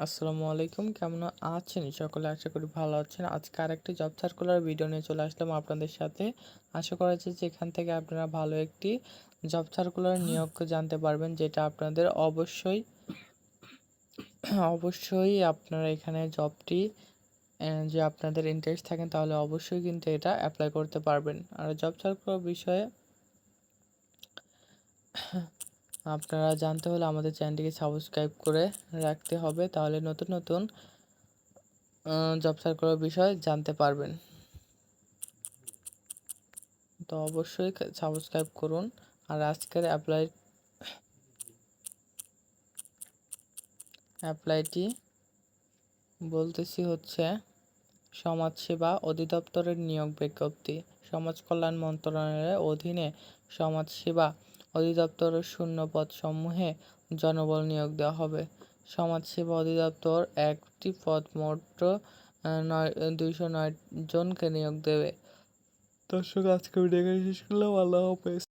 আসসালামু আলাইকুম, কেমন আছেন সকলে? আশা করি ভালো আছেন। আজকে আরেকটি জব সার্কুলার ভিডিও নিয়ে চলে আসলাম আপনাদের সাথে। আশা করা যায় যে এখান থেকে আপনারা ভালো একটি জব সার্কুলার নিয়োগ জানতে পারবেন, যেটা আপনাদের অবশ্যই আপনারা এখানে জবটি যে আপনাদের ইন্টারেস্ট থাকেন তাহলে অবশ্যই কিন্তু এটা অ্যাপ্লাই করতে পারবেন। আর জব সার্কুলার বিষয়ে আপনারা জানতে হলে আমাদের চ্যানেলটিকে সাবস্ক্রাইব করে রাখতে হবে, তাহলে নতুন নতুন জব সার্কুলার বিষয়ে জানতে পারবেন। তো অবশ্যই সাবস্ক্রাইব করুন। আর আজকের অ্যাপ্লাইটি বলতেছি হচ্ছে সমাজসেবা অধিদপ্তরের নিয়োগ বিজ্ঞপ্তি। সমাজ কল্যাণ মন্ত্রণালয়ের অধীনে সমাজসেবা অধিদপ্তরের শূন্য পদ সমূহে জনবল নিয়োগ দেওয়া হবে। সমাজসেবা অধিদপ্তর একটি পদ মোট 209 জনকে নিয়োগ দেবে। দর্শক, আজকে ভিডিও শেষ করলাম। আল্লাহ হাফেজ।